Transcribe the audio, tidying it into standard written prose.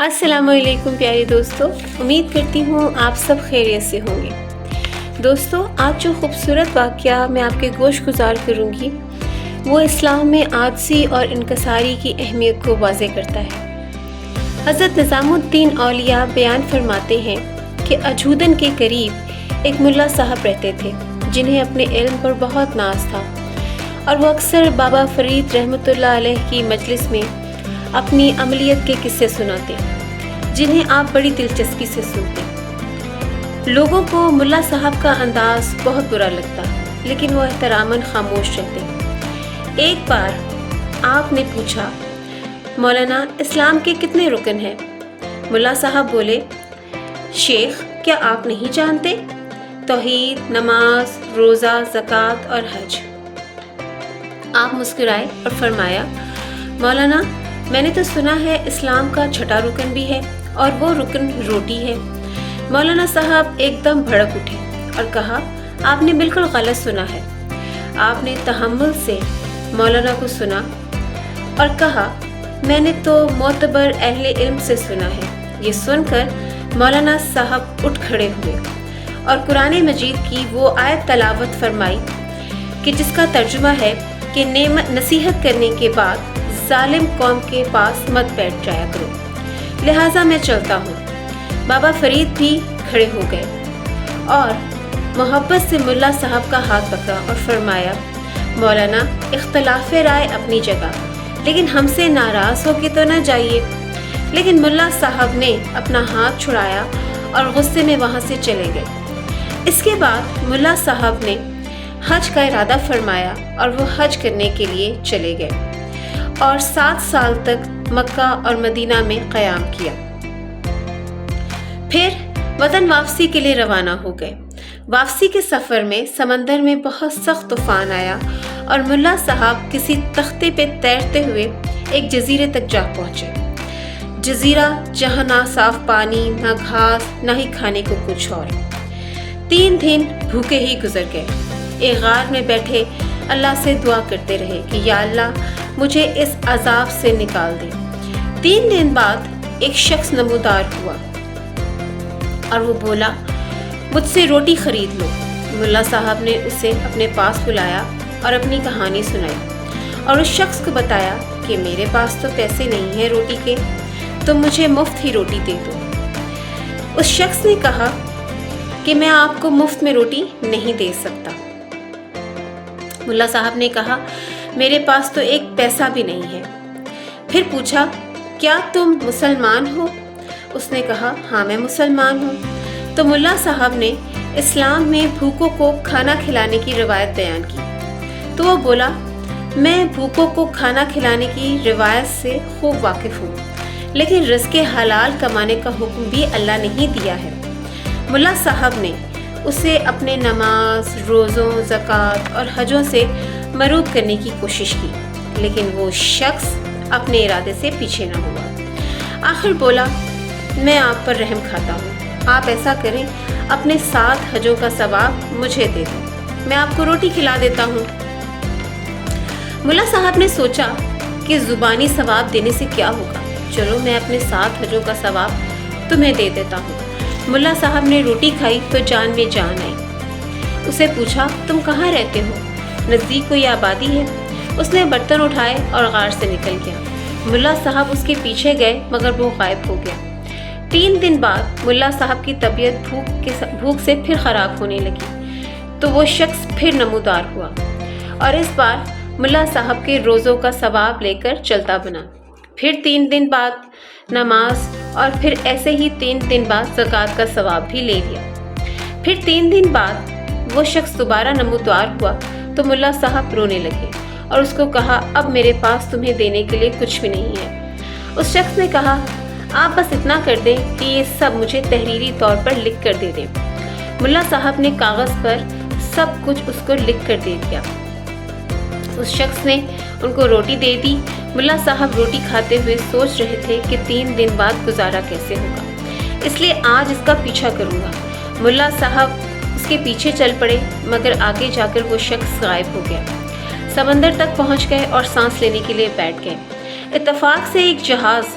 السلام علیکم پیارے دوستو، امید کرتی ہوں آپ سب خیریت سے ہوں گے۔ دوستو، آج جو خوبصورت واقعہ میں آپ کے گوش گزار کروں گی وہ اسلام میں عاجزی اور انکساری کی اہمیت کو واضح کرتا ہے۔ حضرت نظام الدین اولیاء بیان فرماتے ہیں کہ اجودن کے قریب ایک ملا صاحب رہتے تھے جنہیں اپنے علم پر بہت ناز تھا، اور وہ اکثر بابا فرید رحمۃ اللہ علیہ کی مجلس میں اپنی عملیت کے قصے سناتے جنہیں آپ بڑی دلچسپی سے سنتے۔ لوگوں کو ملا صاحب کا انداز بہت برا لگتا، لیکن وہ احتراماً خاموش رہتے۔ ایک بار آپ نے پوچھا، مولانا اسلام کے کتنے رکن ہیں؟ ملا صاحب بولے، شیخ کیا آپ نہیں جانتے؟ توحید، نماز، روزہ، زکوٰۃ اور حج۔ آپ مسکرائے اور فرمایا، مولانا میں نے تو سنا ہے اسلام کا چھٹا رکن بھی ہے اور وہ رکن روٹی ہے۔ مولانا صاحب ایک دم بھڑک اٹھے اور کہا، آپ نے بالکل غلط سنا ہے۔ آپ نے تحمل سے مولانا کو سنا اور کہا، میں نے تو معتبر اہل علم سے سنا ہے۔ یہ سن کر مولانا صاحب اٹھ کھڑے ہوئے اور قرآن مجید کی وہ آیت تلاوت فرمائی کہ جس کا ترجمہ ہے کہ نصیحت کرنے کے بعد ظالم قوم کے پاس مت بیٹھ جایا کرو، لہٰذا میں چلتا ہوں۔ بابا فرید بھی کھڑے ہو گئے اور محبت سے ملا صاحب کا ہاتھ پکڑا اور فرمایا، مولانا اختلاف رائے اپنی جگہ، لیکن ہم سے ناراض ہو کے تو نہ جائیے۔ لیکن ملا صاحب نے اپنا ہاتھ چھڑایا اور غصے میں وہاں سے چلے گئے۔ اس کے بعد ملا صاحب نے حج کا ارادہ فرمایا اور وہ حج کرنے کے لیے چلے گئے اور 7 سال تک مکہ اور مدینہ میں قیام کیا۔ پھر وطن واپسی کے لیے روانہ ہو گئے۔ واپسی کے سفر میں سمندر میں بہت سخت طوفان آیا اور ملا صاحب کسی تختے پہ تیرتے ہوئے ایک جزیرے تک جا پہنچے۔ جزیرہ جہاں نہ صاف پانی، نہ گھاس، نہ ہی کھانے کو کچھ اور۔ 3 دن بھوکے ہی گزر گئے۔ ایک غار میں بیٹھے اللہ سے دعا کرتے رہے کہ یا اللہ مجھے اس عذاب سے نکال دے۔ 3 دن بعد ایک شخص نمودار ہوا اور وہ بولا، مجھ سے روٹی خرید لو۔ ملا صاحب نے اسے اپنے پاس بلایا اور اپنی کہانی سنائی اور اس شخص کو بتایا کہ میرے پاس تو پیسے نہیں ہیں روٹی کے، تم مجھے مفت ہی روٹی دے دو۔ اس شخص نے کہا کہ میں آپ کو مفت میں روٹی نہیں دے سکتا۔ ملا صاحب نے کہا، میرے پاس تو ایک پیسہ بھی نہیں ہے۔ پھر پوچھا، کیا تم مسلمان ہو؟ اس نے کہا، ہاں میں مسلمان ہوں۔ تو ملا صاحب نے اسلام میں بھوکوں کو کھانا کھلانے کی روایت بیان کی۔ تو وہ بولا، میں بھوکوں کو کھانا کھلانے کی روایت سے خوب واقف ہوں، لیکن رزق حلال کمانے کا حکم بھی اللہ نے ہی دیا ہے۔ ملا صاحب نے اسے اپنے نماز، روزوں، زکوٰۃ اور حجوں سے مروب کرنے کی کوشش کی، لیکن وہ شخص اپنے ارادے سے پیچھے نہ ہوا۔ آخر بولا، میں آپ پر رحم کھاتا ہوں، آپ ایسا کریں اپنے 7 حجوں کا ثواب مجھے دے دیں، میں آپ کو روٹی کھلا دیتا ہوں۔ ملا صاحب نے سوچا کہ زبانی ثواب دینے سے کیا ہوگا، چلو میں اپنے 7 حجوں کا ثواب تمہیں دے دیتا ہوں۔ ملا صاحب نے روٹی کھائی تو جان میں جان آئی۔ اسے پوچھا، تم کہاں رہتے ہو؟ نزدیک کوئی آبادی ہے؟ اس نے برتن اٹھائے اور غار سے نکل گیا۔ ملا صاحب اس کے پیچھے گئے مگر وہ غائب ہو گیا۔ 3 دن بعد ملا صاحب کی طبیعت بھوک سے پھر خراب ہونے لگی تو وہ شخص پھر نمودار ہوا اور اس بار ملا صاحب کے روزوں کا ثواب لے کر چلتا بنا۔ پھر 3 دن بعد نماز اور پھر ایسے ہی 3 دن بعد زکوٰۃ کا ثواب بھی لے لیا۔ پھر 3 دن بعد وہ شخص دوبارہ نمودار ہوا تو ملا صاحب رونے لگے اور اس کو کہا، اب میرے پاس تمہیں دینے کے لیے کچھ بھی نہیں ہے۔ اس شخص نے کہا، آپ بس اتنا کر دیں کہ یہ سب مجھے تحریری طور پر لکھ کر دے دیں۔ ملا صاحب نے کاغذ پر سب کچھ اس کو لکھ کر دے دیا۔ اس شخص نے ان کو روٹی دے دی۔ ملا صاحب روٹی کھاتے ہوئے سوچ رہے تھے کہ 3 دن بعد گزارا کیسے ہوگا، اس لیے آج اس کا پیچھا کروں گا۔ ملا صاحب اس کے پیچھے چل پڑے مگر آگے جا کر وہ شخص غائب ہو گیا۔ سمندر تک پہنچ گئے اور سانس لینے کے لیے بیٹھ گئے۔ اتفاق سے ایک جہاز